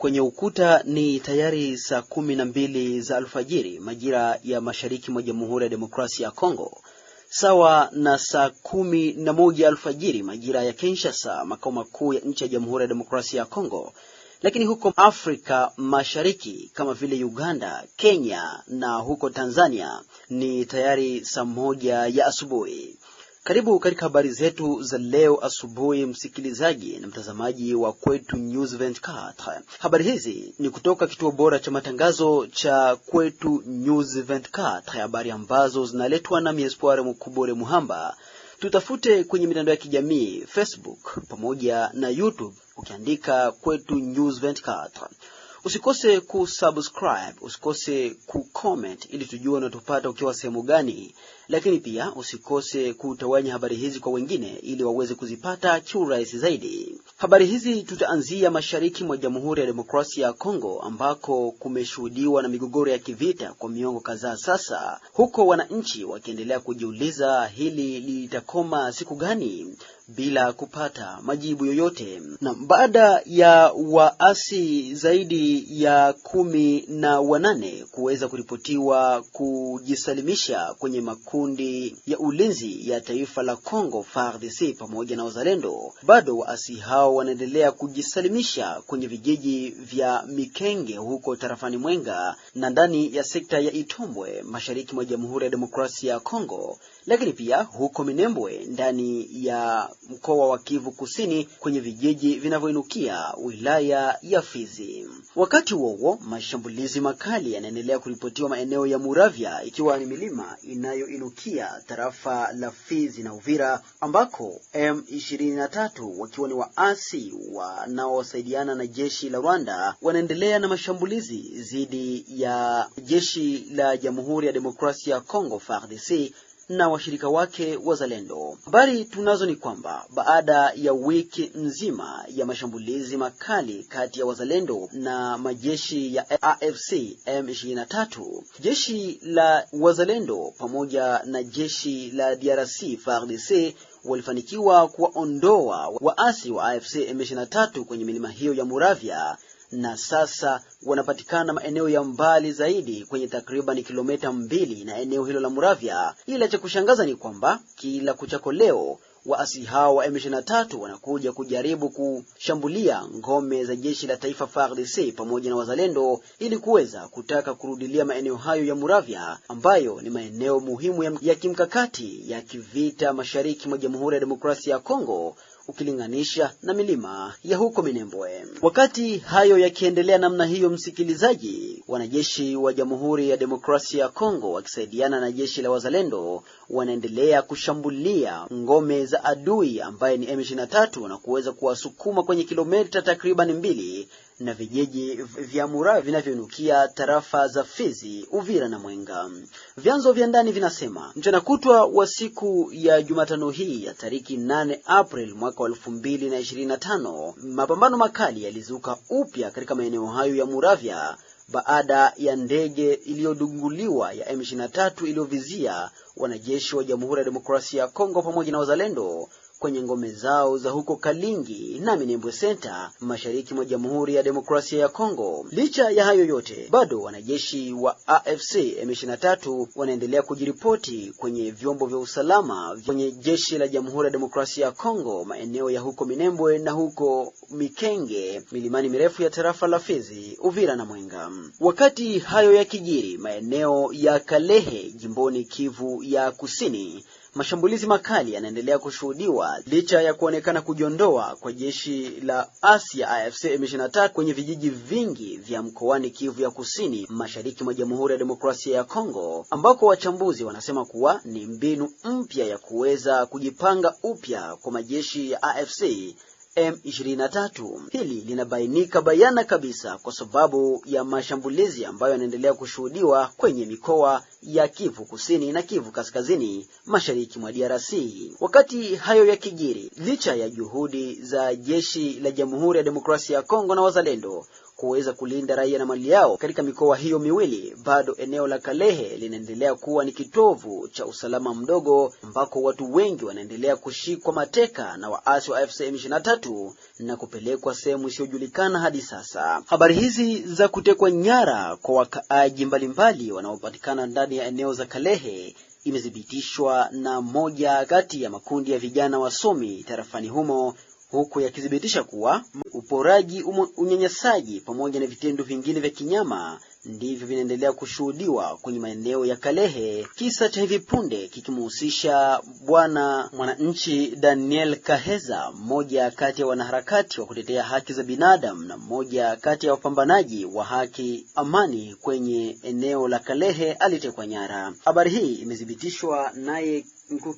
Kwenye ukuta ni tayari saa 12 za alfajiri majira ya mashariki mwa Jamhuri ya Demokrasia ya Kongo, sawa na saa 11 alfajiri majira ya Kinshasa, makao makuu ya nchi ya Jamhuri ya Demokrasia ya Kongo. Lakini huko Afrika Mashariki kama vile Uganda, Kenya na huko Tanzania ni tayari saa 1 ya asubuhi. Karibu katika habari zetu za leo asubuhi, msikilizaji na mtazamaji wa Kwetu News 24. Habari hizi ni kutoka kituo bora cha matangazo cha Kwetu News 24, habari ambazo zinaletwa na Espoir Mukubore Muhamba. Tutafute kwenye mitandao ya kijamii Facebook pamoja na YouTube ukiandika Kwetu News 24. Usikose kusubscribe, usikose kucomment ili tujue unatupata ukiwa sehemu gani. Lakini pia usikose kutawanya habari hizi kwa wengine ili waweze kuzipata kiurahisi zaidi. Habari hizi tutaanzia mashariki mwa Jamhuri ya Demokrasia ya Kongo ambako kumeshuhudiwa na migogoro ya kivita kwa miongo kadhaa sasa. Huko wananchi wakiendelea kujiuliza hili litakoma siku gani bila kupata majibu yoyote. Na baada ya waasi zaidi ya 18 kuweza kuripotiwa kujisalimisha kwenye makundi ya ulinzi ya taifa la Kongo FARDC pamoja na wazalendo, bado waasi hao wanaendelea kujisalimisha kwenye vijiji vya Mikenge huko tarafani Mwenga na ndani ya sekta ya Itombwe mashariki mwa Jamhuri ya Demokrasia ya Kongo, lakini pia huko Minembwe ndani ya mkoa wa Kivu Kusini kwenye vijiji vinavyoinukia wilaya ya Fizi. Wakati huo mashambulizi makali yanaendelea kuripotiwa maeneo ya Muravya, ikiwa ni milima inayoinukia tarafa la Fizi na Uvira, ambako M23 wakiwa ni waasi wanaosaidiana na jeshi la Rwanda wanaendelea na mashambulizi dhidi ya jeshi la Jamhuri ya Demokrasia ya Kongo FARDC na washirika wake wazalendo. Habari tunazo ni kwamba baada ya wiki nzima ya mashambulizi makali kati ya wazalendo na majeshi ya AFC M23, jeshi la wazalendo pamoja na jeshi la DRC FARDC walifanikiwa kuwaondoa waasi wa AFC M23 kwenye milima hiyo ya Muravya, na sasa wanapatikana maeneo ya mbali zaidi kwenye takriban kilomita 2 na eneo hilo la Muravya. Ila cha kushangaza ni kwamba kila kuchako leo waasi hao wa M23 wanakuja kujaribu kushambulia ngome za jeshi la taifa FARDC pamoja na wazalendo ili kuweza kutaka kurudilia maeneo hayo ya Muravya ambayo ni maeneo muhimu ya kimkakati ya kivita mashariki mwa Jamhuri ya Demokrasia ya Kongo ukilinganisha na milima ya huko Minembwe. Wakati hayo yakiendelea namna hiyo, msikilizaji, wanajeshi wa Jamhuri ya Demokrasia ya Kongo wakisaidiana na jeshi la wazalendo wanaendelea kushambulia ngome za adui ambaye ni M23 na kuweza kuwasukuma kwenye kilomita takriban 2 na vijiji vya Muravya vinavyoinukia tarafa za Fizi, Uvira na Mwenga. Vyanzo vya ndani vinasema mchana kutwa wa siku ya Jumatano hii ya tariki 8 April mwaka 2025, mapambano makali yalizuka upya katika maeneo hayo ya Muravya baada ya ndege iliyodunguliwa ya M23 iliyovizia wanajeshi wa Jamhuri ya Demokrasia ya Kongo pamoja na wazalendo kwenye ngome zao za huko Kalingi na Minembwe Center mashariki mwa Jamhuri ya Demokrasia ya Kongo. Licha ya hayo yote, bado wanajeshi wa AFC M23 wanaendelea kujiripoti kwenye vyombo vya usalama kwenye jeshi la Jamhuri ya Demokrasia ya Kongo maeneo ya huko Minembwe na huko Mikenge, milimani mirefu ya tarafa la Fizi, Uvira na Mwenga. Wakati hayo yakijiri maeneo ya Kalehe jimboni Kivu ya Kusini, mashambulizi makali yanaendelea kushuhudiwa licha ya kuonekana kujiondoa kwa jeshi la Asia AFC M23 kwenye vijiji vingi vya mkoani Kivu ya Kusini mashariki mwa Jamhuri ya Demokrasia ya Kongo, ambako wachambuzi wanasema kuwa ni mbinu mpya ya kuweza kujipanga upya kwa majeshi ya AFC M23. Hili linabainika bayana kabisa kwa sababu ya mashambulizi ambayo yanaendelea kushuhudiwa kwenye mikoa ya Kivu Kusini na Kivu Kaskazini mashariki mwa DRC. Wakati hayo yakijiri, licha ya juhudi za jeshi la Jamhuri ya Demokrasia ya Kongo na wazalendo kuweza kulinda raia na mali yao katika mikoa hiyo miwili, bado eneo la Kalehe linaendelea kuwa ni kitovu cha usalama mdogo, ambako watu wengi wanaendelea kushikwa mateka na waasi wa AFC M23 na kupelekwa sehemu isiyojulikana hadi sasa. Habari hizi za kutekwa nyara kwa wakaaji mbalimbali wanaopatikana ndani ya eneo za Kalehe imethibitishwa na moja kati ya makundi ya vijana wasomi tarafani humo, huku yakithibitisha kuwa uporaji, unyanyasaji pamoja na vitendo vingine vya kinyama ndivyo vinaendelea kushuhudiwa kwenye maeneo ya Kalehe. Kisa cha hivi punde kikimhusisha bwana mwananchi Daniel Kaheza, mmoja kati ya wanaharakati wa kutetea haki za binadamu na mmoja kati ya wapambanaji wa haki amani kwenye eneo la Kalehe, alitekwa nyara. Habari hii imethibitishwa naye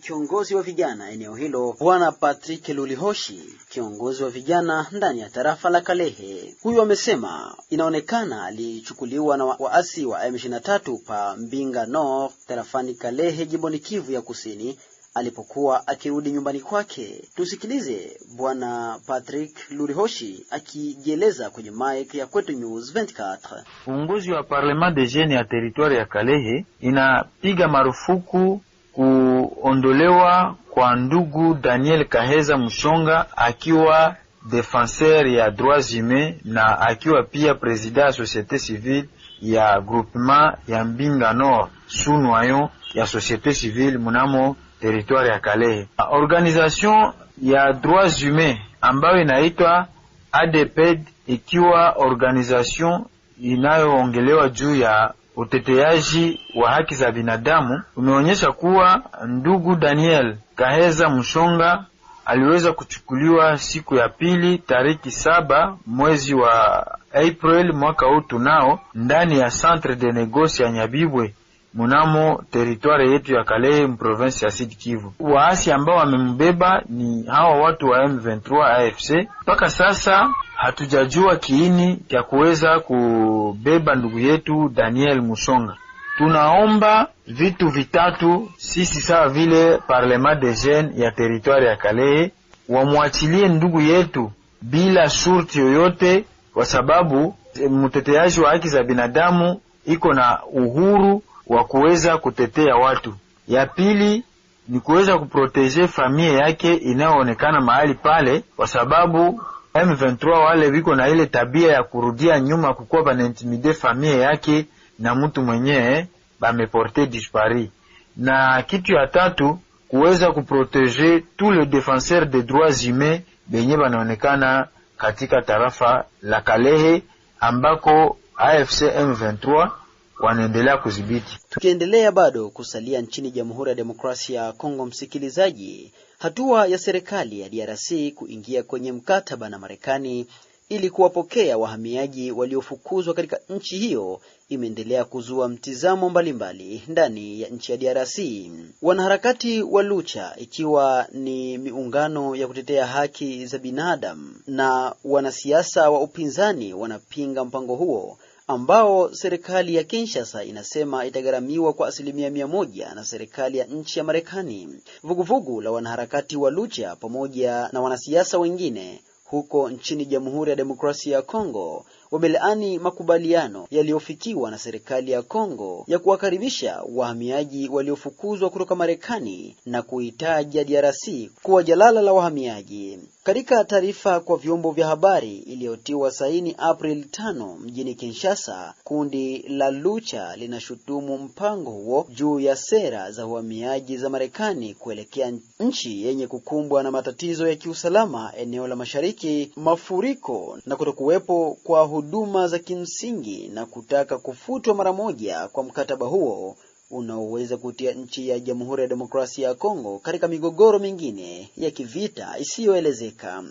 kiongozi wa vijana eneo hilo, bwana Patrick Lulihoshi, kiongozi wa vijana ndani ya tarafa la Kalehe. Huyu amesema inaonekana alichukuliwa na waasi wa M23 pa Mbinga North tarafani Kalehe, jimboni Kivu ya Kusini, alipokuwa akirudi nyumbani kwake. Tusikilize bwana Patrick Lulihoshi akijieleza kwenye mic ya Kwetu News 24. Uongozi wa Parlement de Jeunes ya territoire ya Kalehe inapiga marufuku kuondolewa kwa ndugu Daniel Kaheza Mushonga, akiwa defenseur ya droits humains na akiwa pia president ya société civile ya groupement ya Mbinga Nord sous-noyon ya société civile mnamo territoire ya Kalehe. Organisation ya droits humains ambayo inaitwa ADPED, ikiwa organisation inayoongelewa juu ya uteteaji wa haki za binadamu, umeonyesha kuwa ndugu Daniel Kaheza Mushonga aliweza kuchukuliwa siku ya pili tariki 7 mwezi wa April mwaka huu tunao, ndani ya Centre de Négoce ya Nyabibwe mnamo territoire yetu ya Kalehe province ya Sud Kivu. Waasi ambao wamembeba ni hawa watu wa M23 AFC. Mpaka sasa hatujajua kiini cha kuweza kubeba ndugu yetu Daniel Mushonga. Tunaomba vitu vitatu sisi sawa vile Parlement de Jeunes ya territoire ya Kalehe, wamwachilie ndugu yetu bila shurti yoyote, kwa sababu mteteaji wa haki za binadamu iko na uhuru wa kuweza kutetea watu. Ya pili ni kuweza kuprotege familia yake inayoonekana mahali pale, kwa sababu M23 wale wiko na ile tabia ya kurudia nyuma, kukuwa banaintimide familia yake na mtu mwenyewe bameporte disparu. Na kitu ya tatu, kuweza kuprotege tous les défenseurs des droits humains benye banaonekana katika tarafa la Kalehe ambako AFC M23 wanaendelea kudhibiti. Tukiendelea bado kusalia nchini Jamhuri ya Demokrasia ya Kongo, msikilizaji, hatua ya serikali ya DRC kuingia kwenye mkataba na Marekani ili kuwapokea wahamiaji waliofukuzwa katika nchi hiyo imeendelea kuzua mtizamo mbalimbali ndani ya nchi ya DRC. Wanaharakati wa Lucha, ikiwa ni miungano ya kutetea haki za binadamu, na wanasiasa wa upinzani wanapinga mpango huo ambao serikali ya Kinshasa inasema itagharamiwa kwa 100% na serikali ya nchi ya Marekani. Vuguvugu la wanaharakati wa Lucha pamoja na wanasiasa wengine huko nchini Jamhuri ya Demokrasia ya Kongo wamelaani makubaliano yaliyofikiwa na serikali ya Kongo ya kuwakaribisha wahamiaji waliofukuzwa kutoka Marekani na kuitaja DRC kuwa jalala la wahamiaji. Katika taarifa kwa vyombo vya habari iliyotiwa saini April 5 mjini Kinshasa, kundi la Lucha linashutumu mpango huo juu ya sera za uhamiaji za Marekani kuelekea nchi yenye kukumbwa na matatizo ya kiusalama eneo la Mashariki, mafuriko na kutokuwepo kwa huduma za kimsingi, na kutaka kufutwa mara moja kwa mkataba huo unaoweza kutia nchi ya Jamhuri ya Demokrasia ya Kongo katika migogoro mingine ya kivita isiyoelezeka.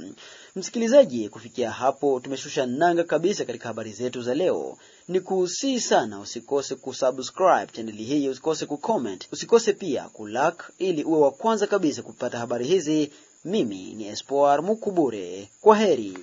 Msikilizaji, kufikia hapo tumeshusha nanga kabisa katika habari zetu za leo. Ni kusihi sana usikose kusubscribe channel hii, usikose kucomment, usikose pia kulike ili uwe wa kwanza kabisa kupata habari hizi. Mimi ni Espoir Mukubure. Kwaheri.